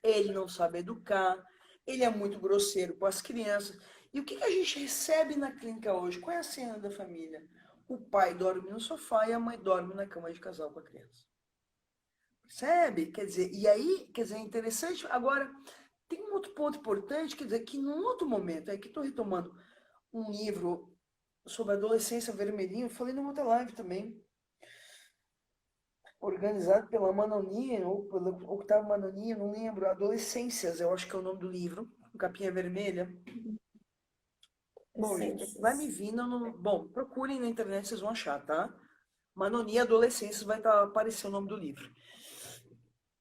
ele não sabe educar, ele é muito grosseiro com as crianças. E o que a gente recebe na clínica hoje? Qual é a cena da família? O pai dorme no sofá e a mãe dorme na cama de casal com a criança. Percebe? Quer dizer, e aí, quer dizer, é interessante. Agora, tem um outro ponto importante, quer dizer, que num outro momento, é que estou retomando um livro sobre adolescência vermelhinho, eu falei numa outra live também, organizado pela Manoninha, ou pelo Octavio Manoninha, não lembro, Adolescências, eu acho que é o nome do livro, com capinha vermelha. Bom, gente, vai me vindo no... Bom, procurem na internet, vocês vão achar, tá? Manoninha Adolescências vai aparecer o nome do livro.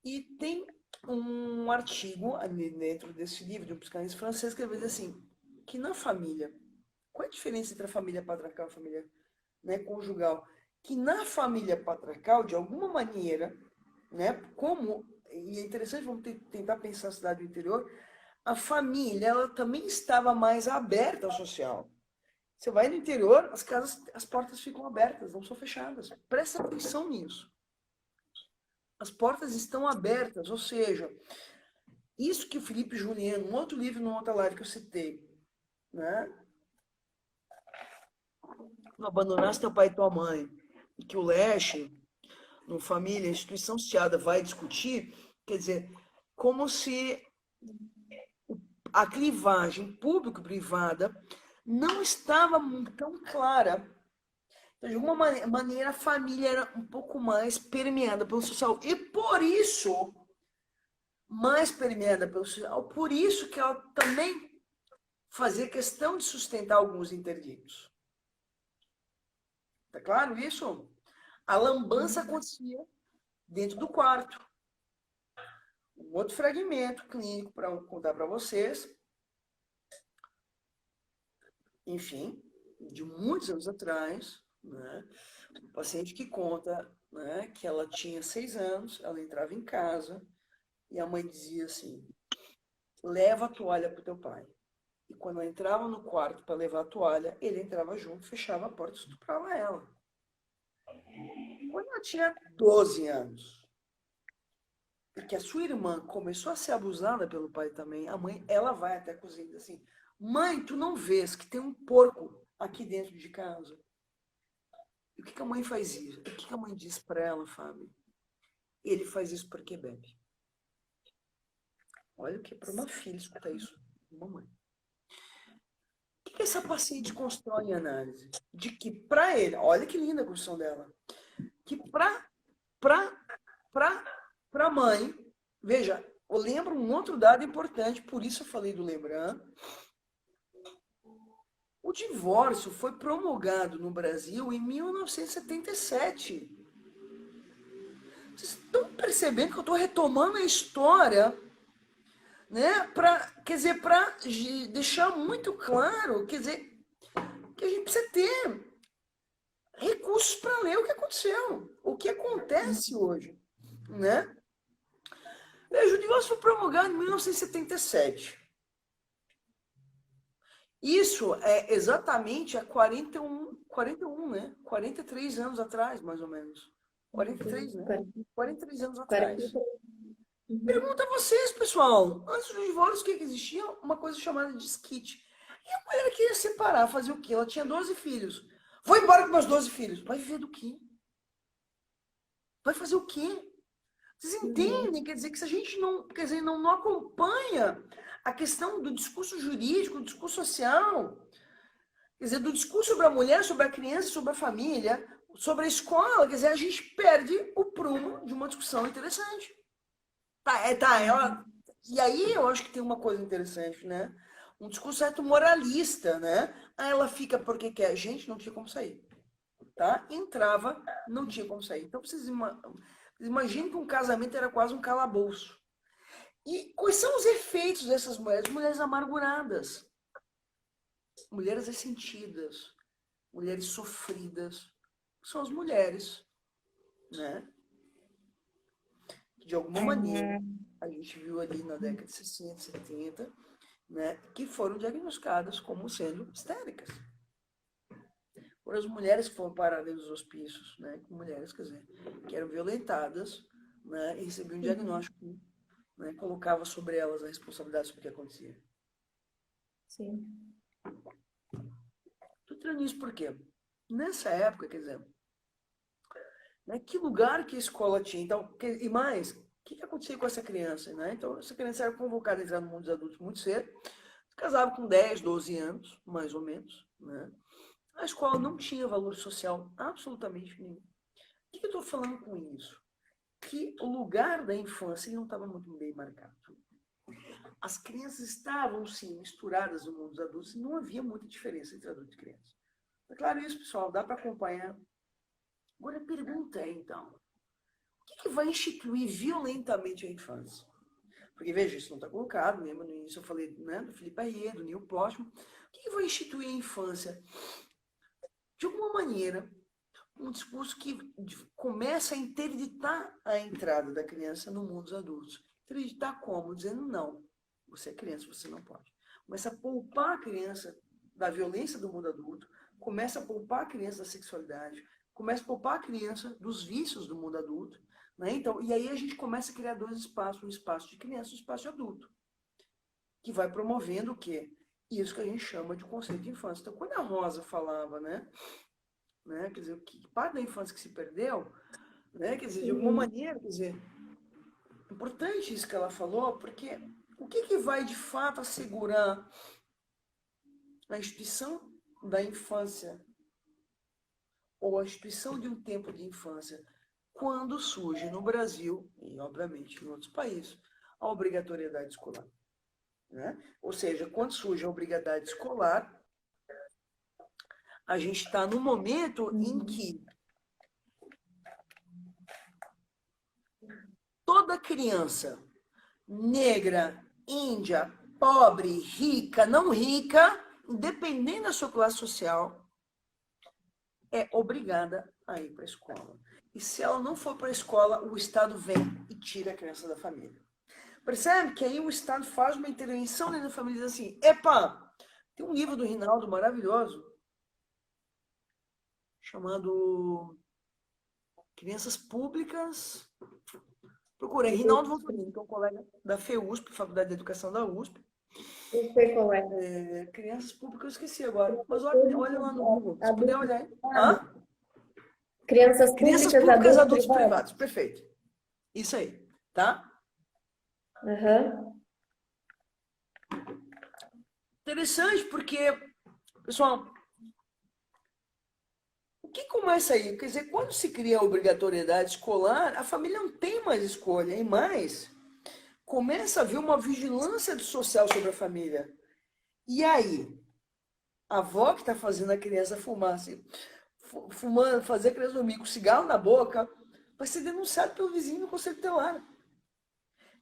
E tem um artigo ali dentro desse livro, de um psicanalista francês, que ele diz assim, que na família, qual é a diferença entre a família patriarcal e a família, né, conjugal? Que na família patriarcal, de alguma maneira, né, como, e é interessante, vamos tentar pensar a cidade do interior, a família, ela também estava mais aberta ao social. Você vai no interior, as casas, as portas ficam abertas, não são fechadas. Presta atenção nisso. As portas estão abertas, ou seja, isso que o Felipe Juliano, um outro livro, numa outra live que eu citei, né? Não abandonasse teu pai e tua mãe, e que o Leste, no Família, Instituição Associada, vai discutir, quer dizer, como se a clivagem público-privada não estava tão clara. Então, de alguma maneira, a família era um pouco mais permeada pelo social. E por isso, mais permeada pelo social, por isso que ela também fazia questão de sustentar alguns interditos. Tá claro isso? A lambança acontecia dentro do quarto. Um outro fragmento clínico para contar para vocês. Enfim, de muitos anos atrás, né? Um paciente que conta, né, que ela tinha 6 anos, ela entrava em casa e a mãe dizia assim: leva a toalha para o teu pai. E quando ela entrava no quarto para levar a toalha, ele entrava junto, fechava a porta e estuprava ela. Quando ela tinha 12 anos, porque a sua irmã começou a ser abusada pelo pai também, a mãe, ela vai até a cozinha e diz assim: mãe, tu não vês que tem um porco aqui dentro de casa? E o que a mãe faz isso? O que a mãe diz para ela, Fábio? Ele faz isso porque bebe. Olha o que é para uma filha escutar isso, mamãe. O que essa paciente constrói em análise? De que para ele, olha que linda a construção dela, que para a mãe, veja, eu lembro um outro dado importante, por isso eu falei do lembrando. O divórcio foi promulgado no Brasil em 1977. Vocês estão percebendo que eu estou retomando a história, né? Quer dizer, para deixar muito claro, quer dizer, que a gente precisa ter recursos para ler o que aconteceu, o que acontece hoje, né? Veja, o divórcio foi promulgado em 1977. Isso é exatamente há 41, né? 43 anos atrás, mais ou menos. 43, né? 43 anos atrás. Pergunta a vocês, pessoal. Antes do divórcio, o que existia? Uma coisa chamada desquite. E a mulher queria separar, fazer o quê? Ela tinha 12 filhos. Vou embora com meus 12 filhos. Vai viver do quê? Vai fazer o quê? Vocês entendem? Quer dizer, que se a gente não, quer dizer, não acompanha a questão do discurso jurídico, do discurso social, quer dizer, do discurso sobre a mulher, sobre a criança, sobre a família, sobre a escola, quer dizer, a gente perde o prumo de uma discussão interessante. E aí eu acho que tem uma coisa interessante, né? Um discurso certo moralista, né? Aí ela fica porque quer. Gente, não tinha como sair. tá? Entrava, não tinha como sair. Então, vocês imaginem que um casamento era quase um calabouço. E quais são os efeitos dessas mulheres? Mulheres amarguradas, mulheres ressentidas, mulheres sofridas. São as mulheres, né? De alguma maneira, a gente viu ali na década de 60, 70, né, que foram diagnosticadas como sendo histéricas. Foram as mulheres que foram parar dentro dos hospícios, né, mulheres, quer dizer, que eram violentadas, né, e recebiam um diagnóstico, né, colocava sobre elas a responsabilidade sobre o que acontecia. Sim. Estou trazendo isso por quê? Nessa época, quer dizer, né, que lugar que a escola tinha? Então, e mais, o que acontecia com essa criança? Né? Então, essa criança era convocada a entrar no mundo dos adultos muito cedo, casava com 10, 12 anos, mais ou menos. Né? A escola não tinha valor social absolutamente nenhum. O que eu estou falando com isso? Que o lugar da infância não estava muito bem marcado. As crianças estavam, sim, misturadas no mundo dos adultos e não havia muita diferença entre adulto e criança. É claro isso, pessoal, dá para acompanhar. Agora a pergunta é, então, o que vai instituir violentamente a infância? Porque, veja, isso não está colocado, lembra no início eu falei, né, do Felipe Aie, do Neil Postman. O que vai instituir a infância? De alguma maneira, um discurso que começa a interditar a entrada da criança no mundo dos adultos. Interditar como? Dizendo, não, você é criança, você não pode. Começa a poupar a criança da violência do mundo adulto, começa a poupar a criança da sexualidade, começa a poupar a criança dos vícios do mundo adulto. Né? Então, e aí a gente começa a criar dois espaços, um espaço de criança e um espaço de adulto, que vai promovendo o quê? Isso que a gente chama de conceito de infância. Então, quando a Rosa falava, né, quer dizer, que parte da infância que se perdeu, né, quer dizer, de alguma maneira, quer dizer, importante isso que ela falou, porque o que vai de fato assegurar a instituição da infância ou a instituição de um tempo de infância quando surge no Brasil, e obviamente em outros países, a obrigatoriedade escolar. Né? Ou seja, quando surge a obrigatoriedade escolar, a gente está no momento em que toda criança negra, índia, pobre, rica, não rica, independente da sua classe social, é obrigada a ir para a escola. E se ela não for para a escola, o Estado vem e tira a criança da família. Percebe que aí o Estado faz uma intervenção dentro da família e diz assim, epa, tem um livro do Rinaldo maravilhoso, chamado Crianças Públicas. Procurei, Rinaldo Voltolini, que é um colega da FEUSP, Faculdade de Educação da USP. Eu sei qual é. Crianças Públicas, eu esqueci agora. Mas olha lá no Google, se puder olhar aí. Crianças Públicas, adultos privados. Perfeito. Isso aí, tá? Uhum. Interessante porque, pessoal, o que começa aí? Quer dizer, quando se cria a obrigatoriedade escolar, a família não tem mais escolha, e mais, começa a haver uma vigilância social sobre a família. E aí, a avó que está fazendo a criança fumar, assim, fumando, fazer a criança dormir com cigarro na boca, vai ser denunciado pelo vizinho no conselho tutelar.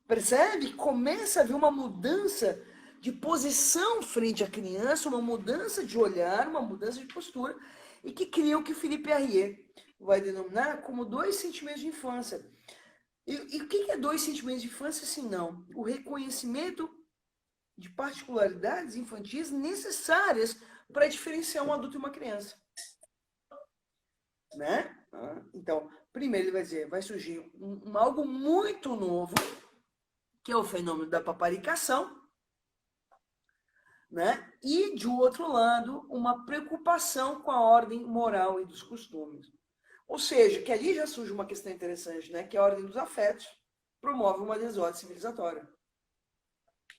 Percebe? Começa a haver uma mudança de posição frente à criança, uma mudança de olhar, uma mudança de postura, e que cria o que Felipe Aie vai denominar como dois sentimentos de infância. E o que é dois sentimentos de infância, se não? O reconhecimento de particularidades infantis necessárias para diferenciar um adulto e uma criança. Né? Então, primeiro ele vai dizer, vai surgir algo muito novo, que é o fenômeno da paparicação, né? E, de outro lado, uma preocupação com a ordem moral e dos costumes. Ou seja, que ali já surge uma questão interessante, né? Que a ordem dos afetos promove uma desordem civilizatória.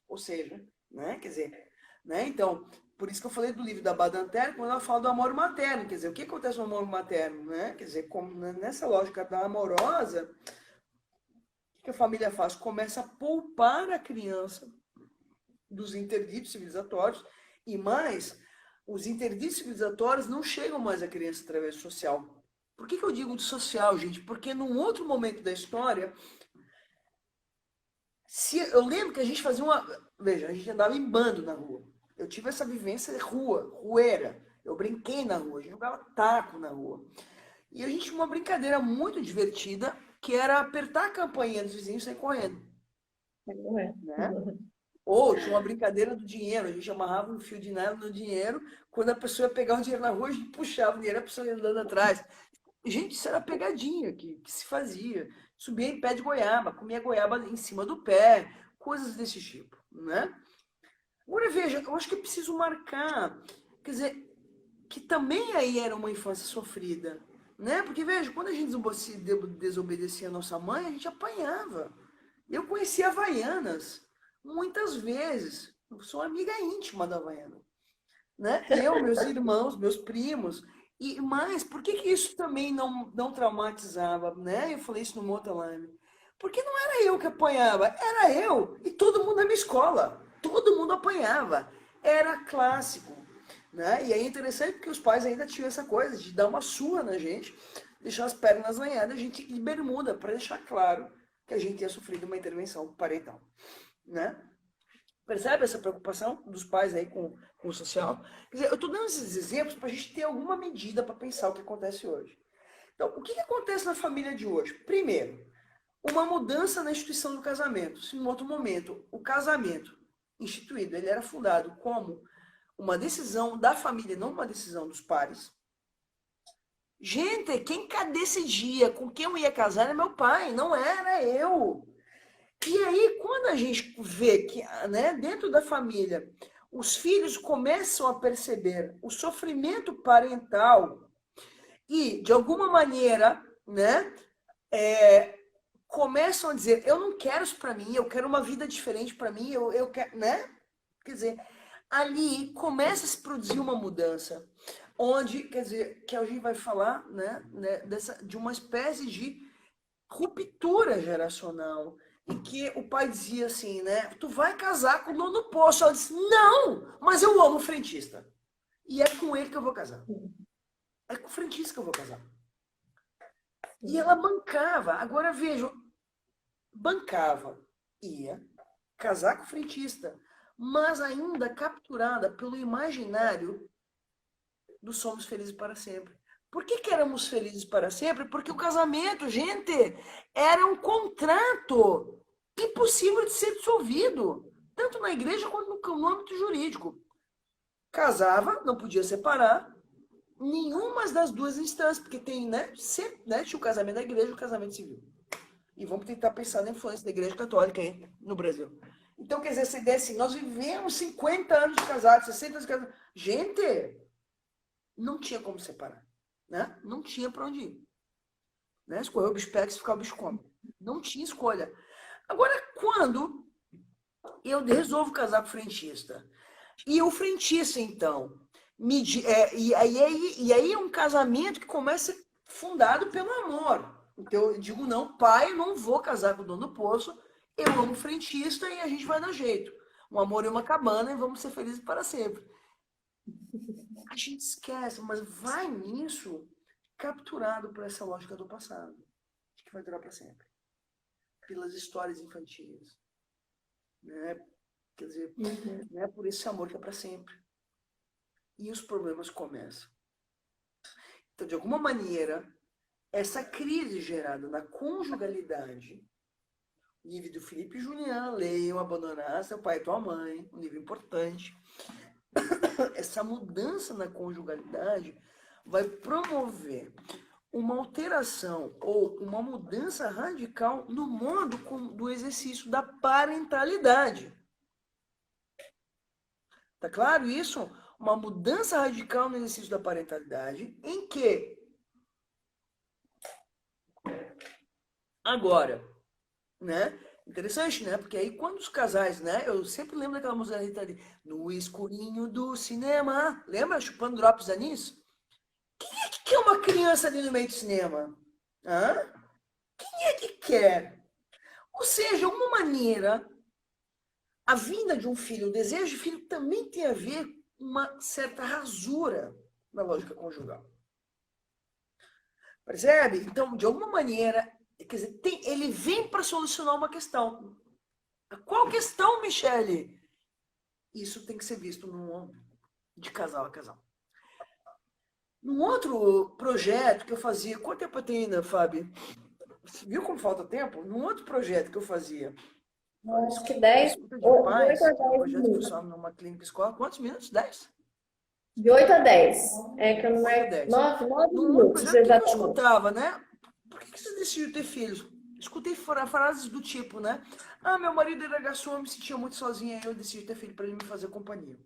Ou seja, né? Quer dizer, né? Então, por isso que eu falei do livro da Badanter, quando ela fala do amor materno. Quer dizer, o que acontece no amor materno? Né? Quer dizer, como nessa lógica da amorosa, o que a família faz? Começa a poupar a criança dos interditos civilizatórios e mais, os interditos civilizatórios não chegam mais à criança através do social. Por que eu digo de social, gente? Porque num outro momento da história, eu lembro que a gente fazia uma... Veja, a gente andava em bando na rua. Eu tive essa vivência de rueira. Eu brinquei na rua, a gente jogava taco na rua. E a gente tinha uma brincadeira muito divertida, que era apertar a campainha dos vizinhos e sair correndo. Né? Ou tinha uma brincadeira do dinheiro, a gente amarrava um fio de nylon no dinheiro, quando a pessoa ia pegar o dinheiro na rua, a gente puxava o dinheiro, a pessoa ia andando atrás. Gente, isso era pegadinha que se fazia. Subia em pé de goiaba, comia goiaba em cima do pé, coisas desse tipo, né? Agora veja, eu acho que é preciso marcar, quer dizer, que também aí era uma infância sofrida, né? Porque veja, quando a gente desobedecia a nossa mãe, a gente apanhava. Eu conheci Havaianas muitas vezes. Eu sou amiga íntima da Havaiana, né? Eu, meus irmãos, meus primos. E mais, por que isso também não traumatizava, né? Eu falei isso no outra live. Porque não era eu que apanhava, era eu e todo mundo na minha escola. Todo mundo apanhava. Era clássico, né? E aí é interessante porque os pais ainda tinham essa coisa de dar uma surra na gente, deixar as pernas lanhadas, a gente de bermuda, para deixar claro que a gente tinha sofrido uma intervenção parental, né? Percebe essa preocupação dos pais aí com o social? Quer dizer, eu estou dando esses exemplos para a gente ter alguma medida para pensar o que acontece hoje. Então, o que acontece na família de hoje? Primeiro, uma mudança na instituição do casamento. Se em outro momento o casamento instituído ele era fundado como uma decisão da família, não uma decisão dos pares. Gente, quem decidia com quem eu ia casar era meu pai, não era eu. E aí, quando a gente vê que, né, dentro da família, os filhos começam a perceber o sofrimento parental e, de alguma maneira, né, começam a dizer, eu não quero isso para mim, eu quero uma vida diferente para mim, eu quero, né? Quer dizer, ali começa a se produzir uma mudança, onde, quer dizer, que a gente vai falar, né, de uma espécie de ruptura geracional, em que o pai dizia assim, né, tu vai casar com o dono do posto. Ela disse, não, mas eu amo o frentista. E é com ele que eu vou casar. É com o frentista que eu vou casar. E ela bancava. Agora vejam, bancava, ia casar com o frentista, mas ainda capturada pelo imaginário do somos felizes para sempre. Por que éramos felizes para sempre? Porque o casamento, gente, era um contrato impossível de ser dissolvido, tanto na igreja quanto no âmbito jurídico. Casava, não podia separar, nenhuma das duas instâncias, porque tem, né, sempre, né, tinha o casamento da igreja e o casamento civil. E vamos tentar pensar na influência da igreja católica aí no Brasil. Então, quer dizer, essa ideia assim, nós vivemos 50 anos de casados, 60 anos de casados. Gente, não tinha como separar. Né? Não tinha para onde ir. Né? Escorreu o bicho pega, se ficar o bicho come. Não tinha escolha. Agora, quando eu resolvo casar com o frentista, e o frentista, então, e aí é um casamento que começa fundado pelo amor. Então, eu digo, não, pai, eu não vou casar com o dono do poço, eu amo o frentista e a gente vai dar jeito. Um amor e uma cabana e vamos ser felizes para sempre. A gente esquece, mas vai nisso capturado por essa lógica do passado, que vai durar para sempre. Pelas histórias infantis. Né? Quer dizer, né? Por esse amor que é para sempre. E os problemas começam. Então, de alguma maneira, essa crise gerada na conjugalidade, livro do Felipe Julián, leiam Abandonar Seu Pai e Tua Mãe, um livro importante. Essa mudança na conjugalidade vai promover uma alteração ou uma mudança radical no modo do exercício da parentalidade. Tá claro isso? Uma mudança radical no exercício da parentalidade, em que agora, né? Interessante, né? Porque aí quando os casais, né? Eu sempre lembro daquela música da Rita Lee, no escurinho do cinema, lembra? Chupando drops de anis? Quem é que quer uma criança ali no meio do cinema? Hã? Quem é que quer? Ou seja, uma maneira, a vinda de um filho, o desejo de filho também tem a ver uma certa rasura na lógica conjugal. Percebe? Então, de alguma maneira, quer dizer, ele vem para solucionar uma questão. Qual questão, Michele? Isso tem que ser visto de casal a casal. Num outro projeto que eu fazia, quanto tempo eu tenho ainda, Fábio? Viu como falta tempo? Num outro projeto que eu fazia, Acho que 10, escuta de 8 paz, a que é um 10 projeto que minutos. funciona numa clínica escola, quantos minutos? 10? De 8 a 10. É que eu não 8 a marco 10. 9 Num outro minutos, projeto, o que eu exatamente. escutava, né? Por que você decidiu ter filhos? Escutei frases do tipo, né? Ah, meu marido era garçom, eu me sentia muito sozinha, eu decidi ter filho para ele me fazer companhia.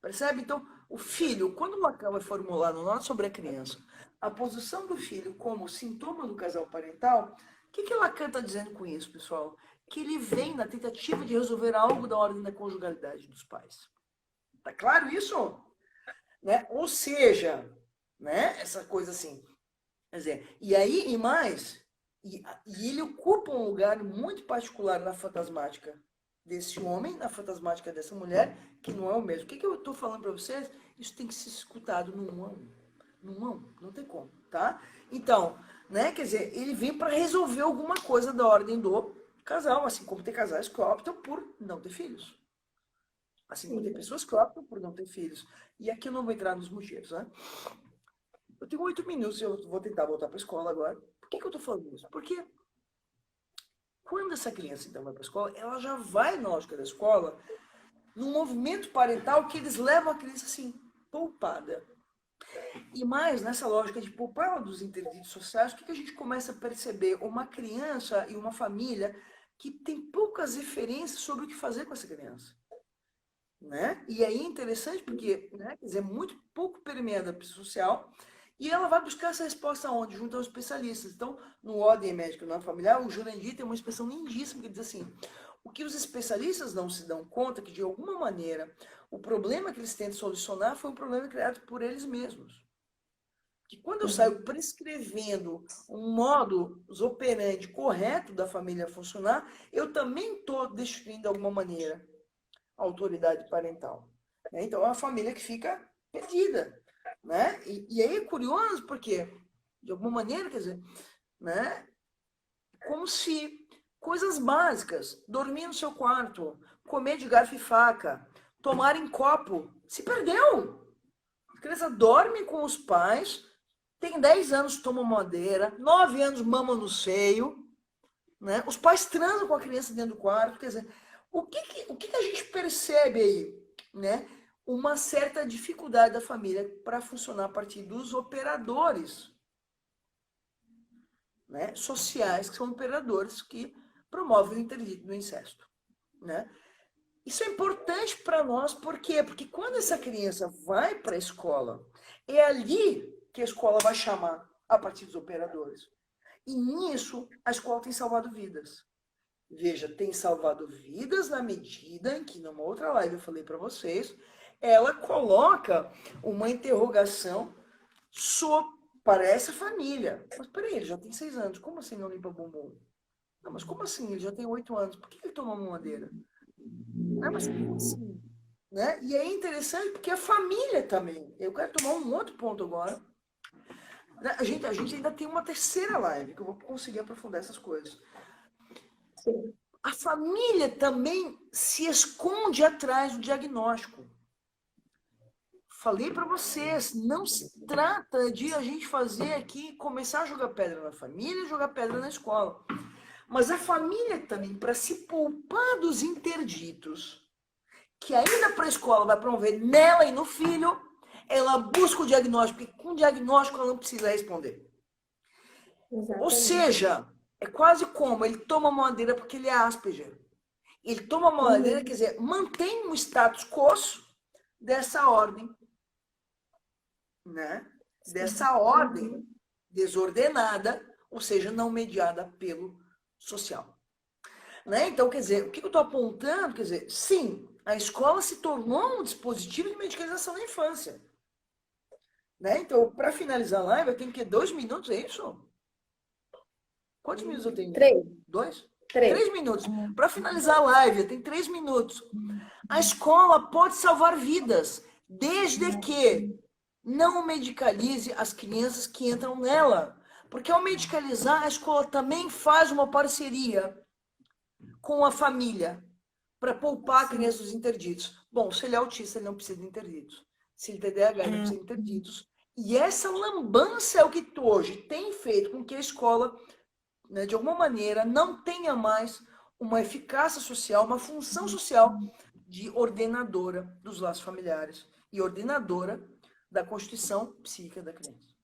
Percebe? Então, o filho, quando Lacan vai formular no Nota sobre a Criança a posição do filho como sintoma do casal parental, o que Lacan está dizendo com isso, pessoal? Que ele vem na tentativa de resolver algo da ordem da conjugalidade dos pais. Tá claro isso? Né? Ou seja, né, essa coisa assim. Quer dizer, e aí, e mais, e ele ocupa um lugar muito particular na fantasmática desse homem, na fantasmática dessa mulher, que não é o mesmo. O que eu estou falando para vocês? Isso tem que ser escutado no 1 a 1. No 1 a 1, não tem como, tá? Então, né, quer dizer, ele vem para resolver alguma coisa da ordem do casal, assim como tem casais que optam por não ter filhos. Assim como tem pessoas que optam por não ter filhos. E aqui eu não vou entrar nos motivos, né? Eu tenho 8 minutos e eu vou tentar voltar para a escola agora. Por que eu estou falando isso? Porque quando essa criança então vai para a escola, ela já vai na lógica da escola num movimento parental que eles levam a criança assim, poupada. E mais, nessa lógica de poupar ela dos interditos sociais, o que a gente começa a perceber? Uma criança e uma família que tem poucas referências sobre o que fazer com essa criança. Né? E aí é interessante porque, né, quer dizer, é muito pouco permeada a psicossocial e ela vai buscar essa resposta onde? Junto aos especialistas. Então, no Ordem Médica Não Familiar, o Jurandir tem uma expressão lindíssima que diz assim, o que os especialistas não se dão conta é que, de alguma maneira, o problema que eles tentam solucionar foi um problema criado por eles mesmos. Que quando eu saio prescrevendo um modus operandi correto da família funcionar, eu também estou destruindo, de alguma maneira, a autoridade parental. Então, é uma família que fica perdida. Né? E aí é curioso porque, de alguma maneira, quer dizer, né? Como se coisas básicas, dormir no seu quarto, comer de garfo e faca, tomar em copo, se perdeu. A criança dorme com os pais, tem 10 anos, toma madeira, 9 anos, mama no seio, né? Os pais transam com a criança dentro do quarto, quer dizer, o que a gente percebe aí, né? Uma certa dificuldade da família para funcionar a partir dos operadores, né, sociais, que são operadores que promovem o interdito do incesto. Né? Isso é importante para nós, por quê? Porque quando essa criança vai para a escola, é ali que a escola vai chamar a partir dos operadores. E nisso, a escola tem salvado vidas. Veja, tem salvado vidas na medida em que, numa outra live eu falei para vocês, ela coloca uma interrogação para essa família. Mas peraí, ele já tem 6 anos, como assim não limpa bumbum? Não, mas como assim? Ele já tem 8 anos, por que ele toma mamadeira? Não, mas como assim? Né? E é interessante porque a família também. Eu quero tomar um outro ponto agora. A gente ainda tem uma terceira live, que eu vou conseguir aprofundar essas coisas. Sim. A família também se esconde atrás do diagnóstico. Falei para vocês, não se trata de a gente fazer aqui, começar a jogar pedra na família e jogar pedra na escola. Mas a família também, para se poupar dos interditos, que ainda para a escola vai promover nela e no filho, ela busca o diagnóstico, porque com o diagnóstico ela não precisa responder. Exatamente. Ou seja, é quase como ele toma madeira porque ele é Asperger. Ele toma madeira, quer dizer, mantém um status quo dessa ordem, né? Dessa ordem desordenada, ou seja, não mediada pelo social. Né? Então, quer dizer, o que eu estou apontando? Quer dizer, sim, a escola se tornou um dispositivo de medicalização da infância. Né? Então, para finalizar a live, eu tenho que 2 minutos, é isso? Quantos minutos eu tenho? 3. 2? 3. 3 minutos. Para finalizar a live, tem 3 minutos. A escola pode salvar vidas, desde que não medicalize as crianças que entram nela. Porque ao medicalizar, a escola também faz uma parceria com a família para poupar a criança dos interditos. Bom, se ele é autista, ele não precisa de interditos. Se ele tem TDAH, ele não precisa de interditos. E essa lambança é o que hoje tem feito com que a escola, né, de alguma maneira, não tenha mais uma eficácia social, uma função social de ordenadora dos laços familiares e ordenadora da constituição psíquica da criança.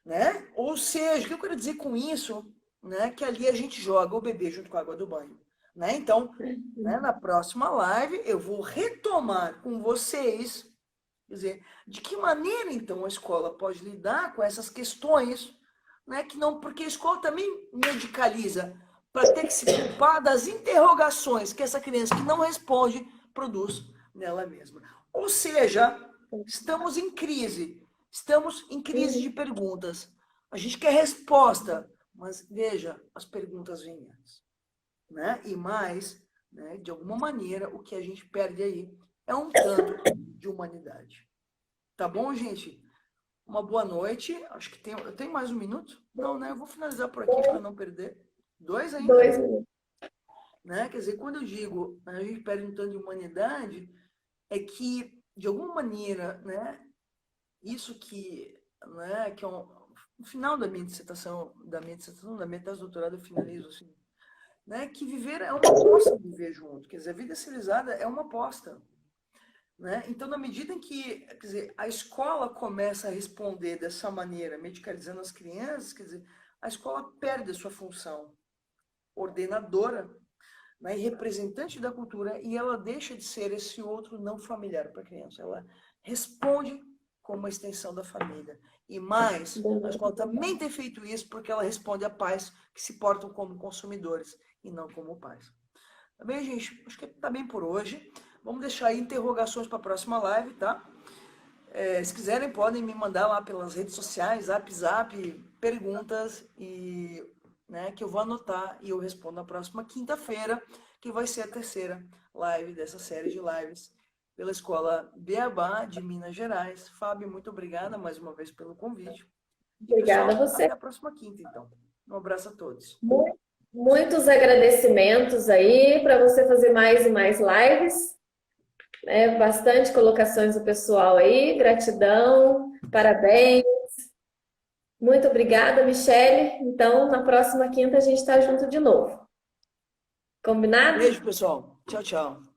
Né? Ou seja, o que eu quero dizer com isso, né, que ali a gente joga o bebê junto com a água do banho. Né? Então, né, na próxima live, eu vou retomar com vocês, quer dizer, de que maneira, então, a escola pode lidar com essas questões, né, que não, porque a escola também medicaliza para ter que se culpar das interrogações que essa criança que não responde produz nela mesma. Ou seja, estamos em crise de perguntas. A gente quer resposta, mas veja, as perguntas vêm antes. Né? E mais, né, de alguma maneira, o que a gente perde aí é um tanto de humanidade. Tá bom, gente? Uma boa noite. Acho que eu tenho mais 1 minuto? Não, né? Eu vou finalizar por aqui para não perder. 2 ainda? 2 minutos. Né? Quer dizer, quando eu digo a gente perde um tanto de humanidade, é que, de alguma maneira, né, isso que, né, que é no final da minha dissertação, da minha tese de doutorado, eu finalizo assim, né, que viver é uma aposta de viver junto. Quer dizer, a vida civilizada é uma aposta. Né? Então, na medida em que, quer dizer, a escola começa a responder dessa maneira, medicalizando as crianças, quer dizer, a escola perde a sua função ordenadora, né, e representante da cultura, e ela deixa de ser esse outro não familiar para a criança. Ela responde como uma extensão da família. E mais, a escola também tem feito isso porque ela responde a pais que se portam como consumidores e não como pais. Tá bem, gente? Acho que tá bem por hoje. Vamos deixar aí interrogações para a próxima live, tá? Se quiserem, podem me mandar lá pelas redes sociais, Zap, perguntas, e, né, que eu vou anotar e eu respondo na próxima quinta-feira, que vai ser a terceira live dessa série de lives pela Escola Beabá de Minas Gerais. Fábio, muito obrigada mais uma vez pelo convite. Obrigada pessoal, a você. até a próxima quinta, então. Um abraço a todos. Muitos agradecimentos aí para você fazer mais e mais lives. Bastante colocações do pessoal aí. Gratidão, parabéns. Muito obrigada, Michele. Então, na próxima quinta a gente está junto de novo. Combinado? Beijo, pessoal. Tchau, tchau.